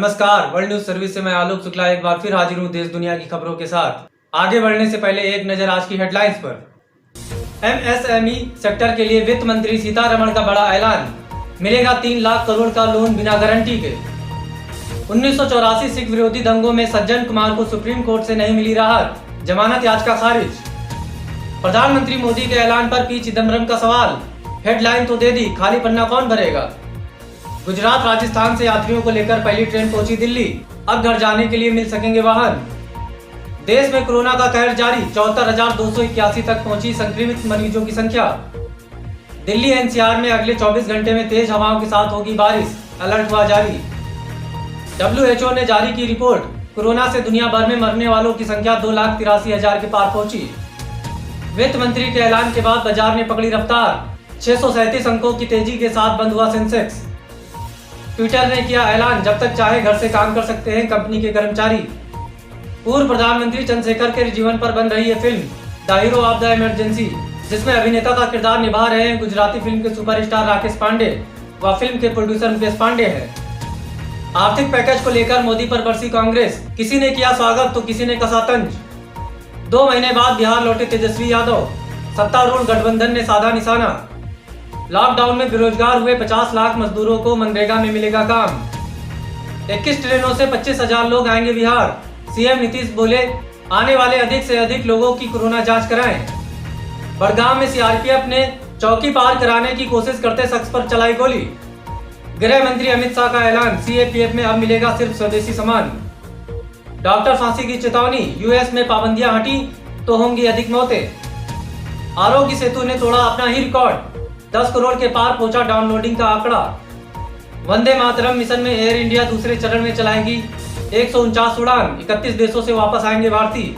नमस्कार, world news service से मैं आलोक शुक्ला एक बार फिर हाजिर हूँ देश दुनिया की खबरों के साथ। आगे बढ़ने से पहले एक नजर आज की हेडलाइंस पर। एमएसएमई सेक्टर के लिए वित्त मंत्री सीतारमण का बड़ा ऐलान, मिलेगा 3 लाख करोड़ का लोन बिना गारंटी के। 1984 सिख विरोधी दंगों में सज्जन कुमार को सुप्रीम कोर्ट से नहीं मिली राहत, जमानत याचिका खारिज। प्रधानमंत्री मोदी के ऐलान पर पी चिदम्बरम का सवाल, हेडलाइन तो दे दी, खाली पन्ना कौन भरेगा। गुजरात राजस्थान से यात्रियों को लेकर पहली ट्रेन पहुंची दिल्ली, अब घर जाने के लिए मिल सकेंगे वाहन। देश में कोरोना का कहर जारी, 74,281 तक पहुंची संक्रमित मरीजों की संख्या। दिल्ली एनसीआर में अगले 24 घंटे में तेज हवाओं के साथ होगी बारिश, अलर्ट हुआ जारी। WHO ने जारी की रिपोर्ट, कोरोना से दुनिया भर में मरने वालों की संख्या 2,83,000 के पार पहुंची। वित्त मंत्री के ऐलान के बाद बाजार ने पकड़ी रफ्तार, 637 अंकों की तेजी के साथ बंद हुआ सेंसेक्स। ट्विटर ने किया ऐलान, जब तक चाहे घर से काम कर सकते हैं कंपनी के कर्मचारी। पूर्व प्रधानमंत्री चंद्रशेखर के जीवन पर बन रही है film the hero of the emergency, जिसमें अभिनेता का किरदार निभा रहे हैं गुजराती फिल्म के सुपरस्टार राकेश पांडे व फिल्म के प्रोड्यूसर मुकेश पांडे हैं। आर्थिक पैकेज को लेकर मोदी पर बरसी कांग्रेस, किसी ने किया स्वागत तो किसी ने कसा तंज। 2 महीने बाद बिहार लौटे तेजस्वी यादव, सत्तारूढ़ गठबंधन ने साधा निशाना। लॉकडाउन में बेरोजगार हुए 50 लाख मजदूरों को मनरेगा में मिलेगा काम। 21 ट्रेनों से 25,000 लोग आएंगे बिहार, सीएम नीतीश बोले, आने वाले अधिक से अधिक लोगों की कोरोना जांच कराएं। बड़गांव में सीआरपीएफ ने चौकी पार कराने की कोशिश करते शख्स पर चलाई गोली। गृह मंत्री अमित शाह का ऐलान, सीएपीएफ में अब मिलेगा सिर्फ स्वदेशी सामान। डॉक्टर फांसी की चेतावनी, यूएस में पाबंदियां हटी तो होंगी अधिक मौतें। आरोग्य सेतु ने तोड़ा अपना ही रिकॉर्ड, 10 करोड़ के पार पहुंचा डाउनलोडिंग का आंकड़ा। वंदे मातरम मिशन में एयर इंडिया दूसरे चरण में चलाएगी 149 उड़ान, 31 देशों से वापस आएंगे भारतीय।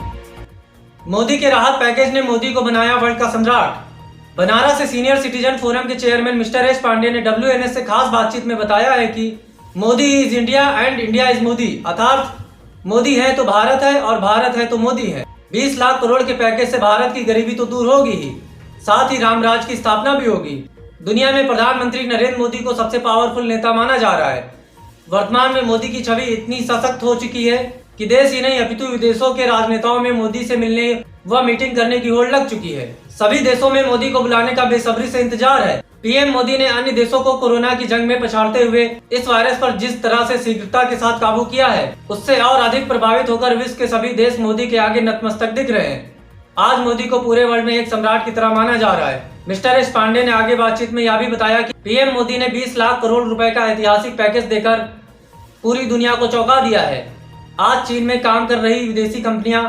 मोदी के राहत पैकेज ने मोदी को बनाया वर्ल्ड का सम्राट। बनारस से सीनियर सिटीजन फोरम के चेयरमैन मिस्टर एस पांडे ने WNS से खास बातचीत में बताया है कि Modi is India and India is Modi, अर्थात मोदी है तो भारत है और भारत है तो मोदी है। 20 लाख करोड़ के पैकेज से भारत की गरीबी तो दूर होगी ही, साथ ही रामराज की स्थापना भी होगी। दुनिया में प्रधानमंत्री नरेंद्र मोदी को सबसे पावरफुल नेता माना जा रहा है। वर्तमान में मोदी की छवि इतनी सशक्त हो चुकी है कि देश ही नहीं अपितु विदेशों के राजनेताओं में मोदी से मिलने व मीटिंग करने की होड़ लग चुकी है। सभी देशों में मोदी को बुलाने का बेसब्री से इंतजार है। पीएम मोदी ने अन्य देशों को कोरोना की जंग में पछाड़ते हुए इस वायरस पर जिस तरह से शीघ्रता के साथ काबू किया है, उससे और अधिक प्रभावित होकर विश्व के सभी देश मोदी के आगे नतमस्तक दिख रहे हैं। आज मोदी को पूरे वर्ल्ड में एक सम्राट की तरह माना जा रहा है। मिस्टर एस पांडे ने आगे बातचीत में यह भी बताया कि पीएम मोदी ने 20 लाख करोड़ रुपए का ऐतिहासिक पैकेज देकर पूरी दुनिया को चौंका दिया है। आज चीन में काम कर रही विदेशी कंपनियां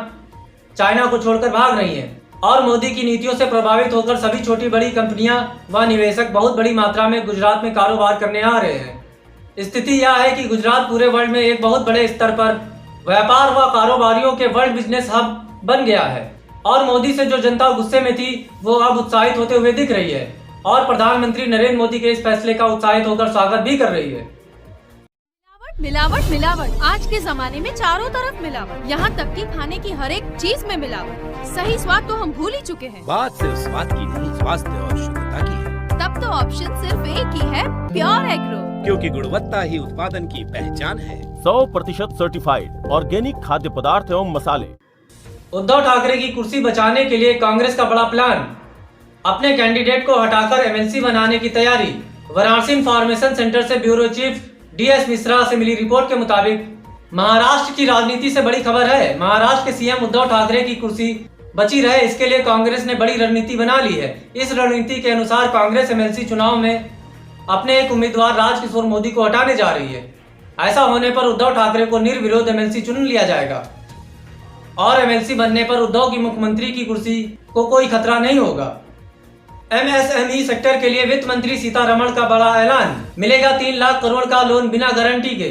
चाइना को छोड़कर भाग रही हैं और मोदी की नीतियों से प्रभावित होकर सभी छोटी बड़ी कंपनियां व निवेशक बहुत बड़ी मात्रा में गुजरात में कारोबार करने आ रहे हैं। स्थिति यह है कि गुजरात पूरे वर्ल्ड में एक बहुत बड़े स्तर पर व्यापार व कारोबारियों के वर्ल्ड बिजनेस हब बन गया है और मोदी से जो जनता गुस्से में थी वो अब उत्साहित होते हुए दिख रही है और प्रधानमंत्री नरेंद्र मोदी के इस फैसले का उत्साहित होकर स्वागत भी कर रही है। मिलावट मिलावट, आज के जमाने में चारों तरफ मिलावट, यहाँ तक कि खाने की हर एक चीज में मिलावट। सही स्वाद तो हम भूल ही चुके हैं। बात सिर्फ स्वाद की नहीं, स्वास्थ्य और शुद्धता की है। तब तो ऑप्शन सिर्फ एक ही है, प्योर एग्रो, क्योंकि गुणवत्ता ही उत्पादन की पहचान है। 100% सर्टिफाइड ऑर्गेनिक खाद्य पदार्थ एवं मसाले। उद्धव ठाकरे की कुर्सी बचाने के लिए कांग्रेस का बड़ा प्लान, अपने कैंडिडेट को हटाकर MLC बनाने की तैयारी। वाराणसी इंफॉर्मेशन सेंटर से ब्यूरो चीफ DS मिश्रा से मिली रिपोर्ट के मुताबिक महाराष्ट्र की राजनीति से बड़ी खबर है। महाराष्ट्र के सीएम उद्धव ठाकरे की कुर्सी बची रहे, इसके लिए कांग्रेस ने बड़ी रणनीति बना ली है। इस रणनीति के अनुसार कांग्रेस MLC चुनाव में अपने एक उम्मीदवार राजकिशोर मोदी को हटाने जा रही है। ऐसा होने पर उद्धव ठाकरे को निर्विरोध MLC चुन लिया जाएगा और MLC बनने पर उद्धव की मुख्यमंत्री की कुर्सी को कोई खतरा नहीं होगा। MSME सेक्टर के लिए वित्त मंत्री सीतारमण का बड़ा ऐलान, मिलेगा 3 लाख करोड़ का लोन बिना गारंटी के।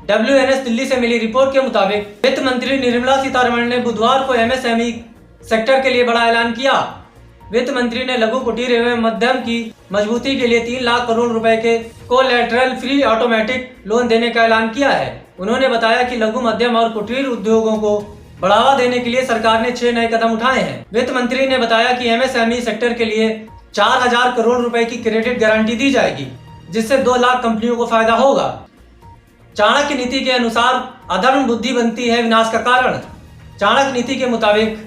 WNS दिल्ली से मिली रिपोर्ट के मुताबिक वित्त मंत्री निर्मला सीतारमण ने बुधवार को MSME सेक्टर के लिए बड़ा ऐलान किया। वित्त मंत्री ने लघु कुटीर एवं मध्यम की मजबूती के लिए 3 लाख करोड़ रुपए के कोलैटरल फ्री ऑटोमेटिक लोन देने का ऐलान किया है। उन्होंने बताया कि लघु मध्यम और कुटीर उद्योगों को बढ़ावा देने के लिए सरकार ने 6 नए कदम उठाए हैं। वित्त मंत्री ने बताया कि MSME सेक्टर के लिए 4,000 करोड़ रुपए की क्रेडिट गारंटी दी जाएगी, जिससे 2 लाख कंपनियों को फायदा होगा। चाणक्य नीति के अनुसार अधर्म बुद्धि बनती है विनाश का कारण। चाणक्य नीति के मुताबिक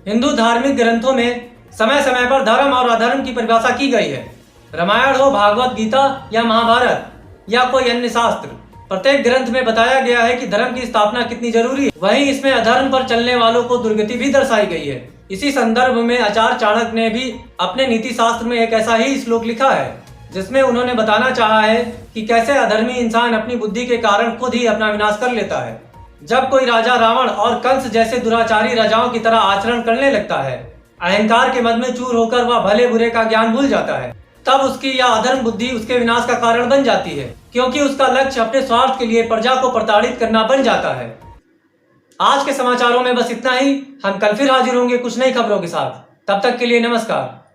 हिंदू धार्मिक ग्रंथों में समय समय पर धर्म और अधर्म की परिभाषा की गई है। रामायण हो, भागवत गीता या महाभारत या कोई अन्य शास्त्र, प्रत्येक ग्रंथ में बताया गया है कि धर्म की स्थापना कितनी जरूरी है। वहीं इसमें अधर्म पर चलने वालों को दुर्गति भी दर्शाई गई है। इसी संदर्भ में आचार्य चाणक्य ने भी अपने नीति शास्त्र में एक ऐसा ही श्लोक लिखा है जिसमें उन्होंने बताना चाहा है कि कैसे अधर्मी इंसान अपनी बुद्धि के कारण खुद ही अपना विनाश कर लेता है। जब कोई राजा रावण और कंस जैसे दुराचारी राजाओं की तरह आचरण करने लगता है, अहंकार के मद में चूर होकर वह भले बुरे का ज्ञान भूल जाता है, तब उसकी यह अधर्म बुद्धि उसके विनाश का कारण बन जाती है, क्योंकि उसका लक्ष्य अपने स्वार्थ के लिए प्रजा को प्रताड़ित करना बन जाता है। आज के समाचारों में बस इतना ही। हम कल फिर हाजिर होंगे कुछ नई खबरों के साथ। तब तक के लिए नमस्कार।